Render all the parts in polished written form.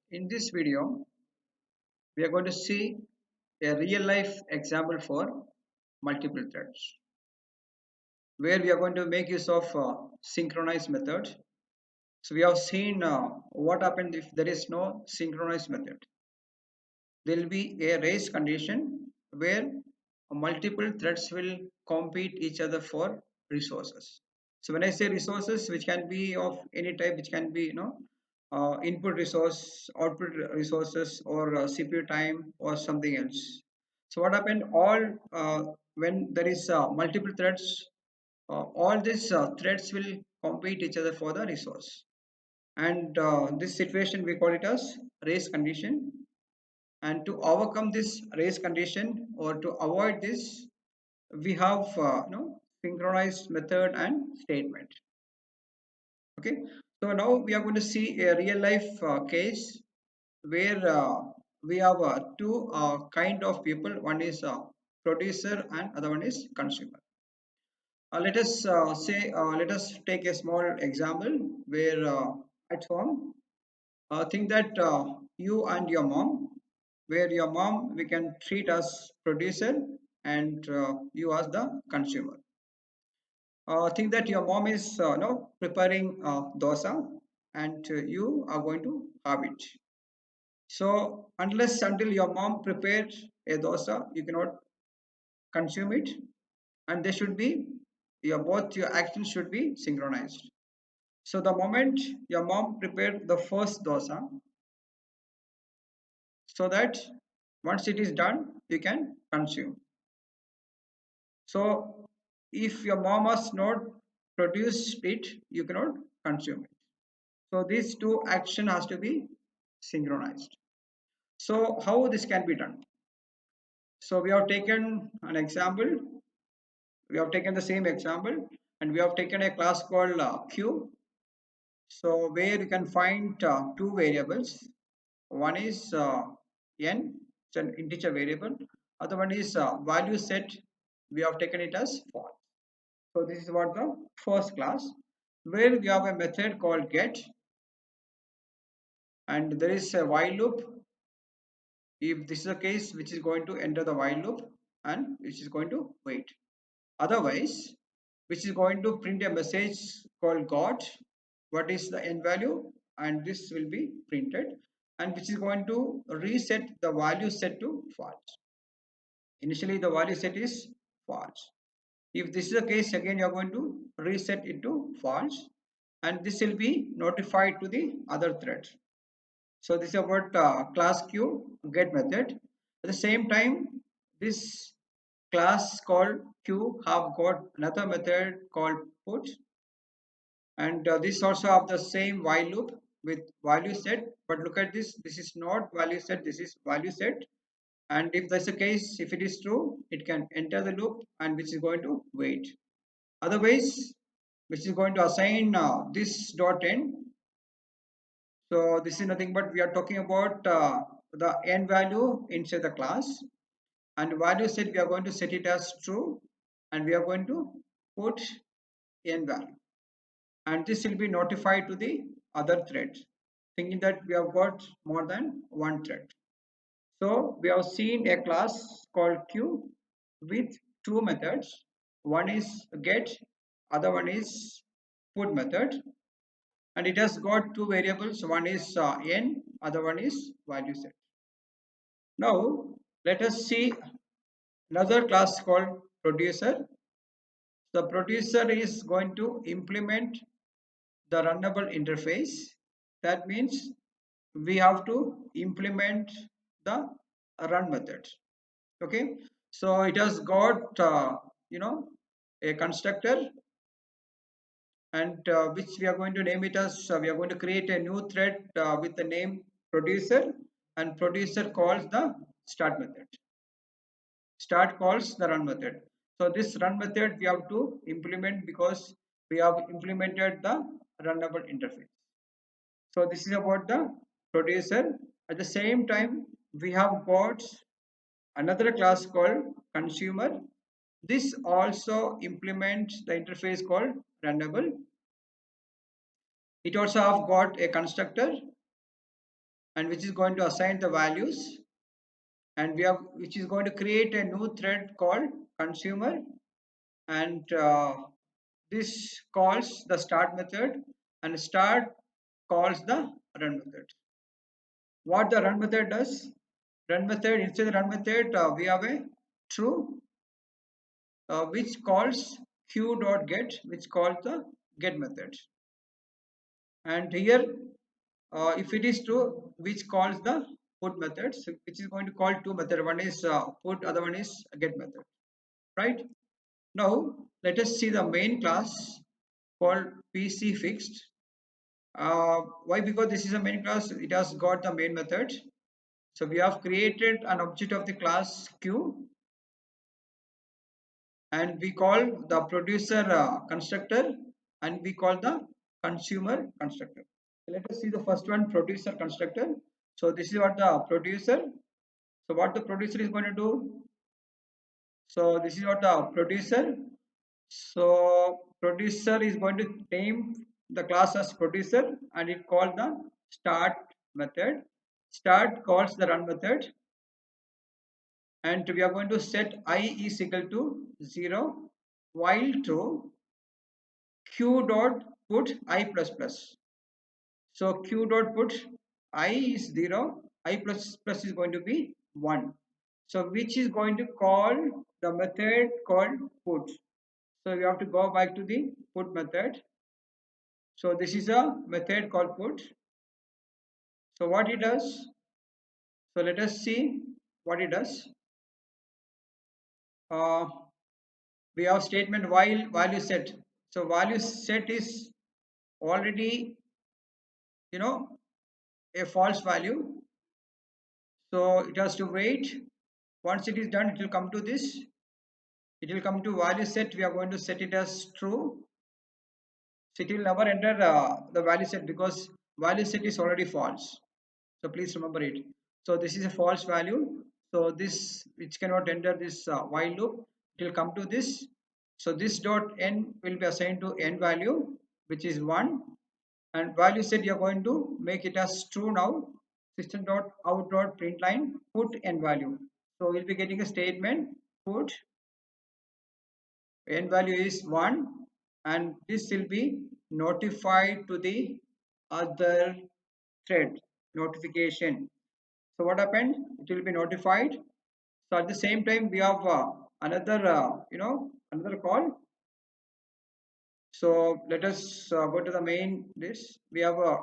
In this video, we are going to see a real life example for multiple threads where we are going to make use of synchronized method. So we have seen what happens if there is no synchronized method. There will be a race condition where multiple threads will compete each other for resources. So when I say resources, which can be of any type, which can be input resource, output resources, or CPU time, or something else. So what happened? All when there is multiple threads, all these threads will compete each other for the resource. And this situation we call it as race condition. And to overcome this race condition or to avoid this, we have synchronized method and statement. Okay, so now we are going to see a real life case where we have two kind of people. One is producer and other one is consumer. Let us take a small example where at home, think that you and your mom, where your mom we can treat as producer and you as the consumer. Think that your mom is preparing dosa and you are going to have it. So unless until your mom prepared a dosa, you cannot consume it, and they should be your actions should be synchronized. So the moment your mom prepared the first dosa, so that once it is done, you can consume. So if your mom has not produced it, you cannot consume it. So these two action has to be synchronized. So how this can be done? So we have taken an example. We have taken the same example, and we have taken a class called q. So where you can find two variables. One is n, it's an integer variable. Other one is value set. We have taken it as false. So this is what the first class, where we have a method called get, and there is a while loop. If this is the case, which is going to enter the while loop and which is going to wait. Otherwise, which is going to print a message called got, what is the end value, and this will be printed, and which is going to reset the value set to false. Initially the value set is false. If this is the case, again you are going to reset it to false, and this will be notified to the other thread. So this is about class q get method. At the same time, this class called q have got another method called put, and this also have the same while loop with value set. But look at this. This is not value set. This is value set. And if that's the case, if it is true, it can enter the loop and which is going to wait. Otherwise, which is going to assign this dot end. So this is nothing but we are talking about the end value inside the class, and value set we are going to set it as true, and we are going to put end value, and this will be notified to the other thread, thinking that we have got more than one thread. So we have seen a class called q with two methods. One is get, other one is put method, and it has got two variables. One is n, other one is value set. Now let us see another class called producer. The producer is going to implement the runnable interface. That means we have to implement the run method. Okay, so it has got a constructor, and which we are going to name it as we are going to create a new thread with the name producer, and producer calls the start method. Start calls the run method. So this run method we have to implement because we have implemented the runnable interface. So this is about the producer. At the same time, we have got another class called consumer. This also implements the interface called runnable. It also have got a constructor, and which is going to assign the values, and we have which is going to create a new thread called consumer, and this calls the start method, and start calls the run method. What the run method does? Run method, inside the run method, we have a true, which calls q.get, which calls the get method. And here, if it is true, which calls the put method, so which is going to call two method. One is put, other one is get method. Right? Now, let us see the main class called PC fixed. Why? Because this is a main class, it has got the main method. So we have created an object of the class q, and we call the producer constructor, and we call the consumer constructor. Let us see the first one, producer constructor. So this is what the producer. So what the producer is going to do? So this is what the producer. So producer is going to name the class as producer, and it called the start method. Start calls the run method, and we are going to set I is equal to 0 while true q dot put I plus plus. So q dot put I is 0, I plus plus is going to be 1. So which is going to call the method called put. So we have to go back to the put method. So this is a method called put. So what it does? So let us see what it does. Uh, we have statement while value set. So value set is already, you know, a false value. So it has to wait. Once it is done, it will come to this. It will come to value set. We are going to set it as true. So it will never enter the value set because value set is already false. So please remember it. So this is a false value. So this which cannot enter this while loop, it will come to this. So this dot n will be assigned to n value, which is 1, and value set you are going to make it as true now. System dot out dot print line put n value. So we'll be getting a statement put n value is 1, and this will be notified to the other thread notification. So what happened? It will be notified. So at the same time, we have another, another call. So let us go to the main. This we have a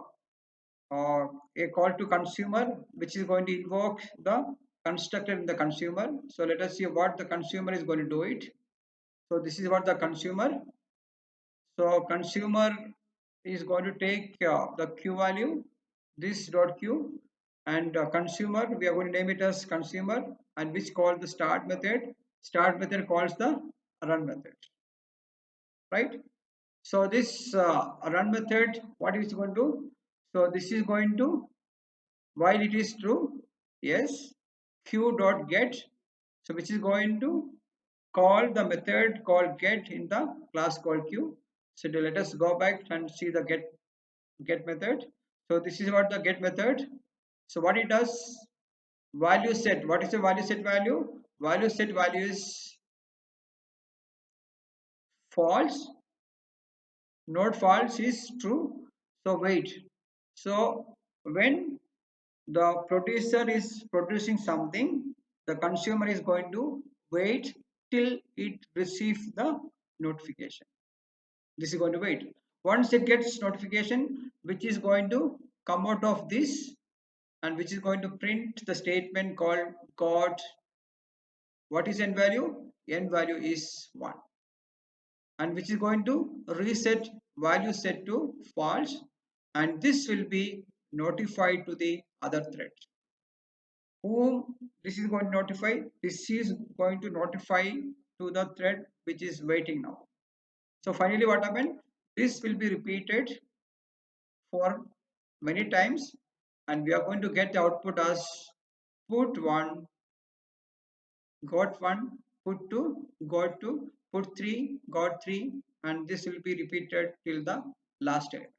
call to consumer, which is going to invoke the constructor in the consumer. So let us see what the consumer is going to do it. So this is what the consumer. So consumer is going to take the q value, this dot q, and consumer we are going to name it as consumer, and which call the start method. Start method calls the run method, right? So this run method, what is going to do? So this is going to, while it is true, yes, q dot get. So which is going to call the method called get in the class called q. So let us go back and see the get method. So this is what the get method. So what it does, value set. What is the value set value? Value set value is false, not false is true. So wait. So when the producer is producing something, the consumer is going to wait till it receives the notification. This is going to wait. Once it gets notification, which is going to come out of this, and which is going to print the statement called got. What is n value? N value is 1, and which is going to reset value set to false, and this will be notified to the other thread. Whom this is going to notify? This is going to notify to the thread which is waiting now. So finally what happened? This will be repeated for many times, and we are going to get the output as put 1, got 1, put 2, got 2, put 3, got 3, and this will be repeated till the last element.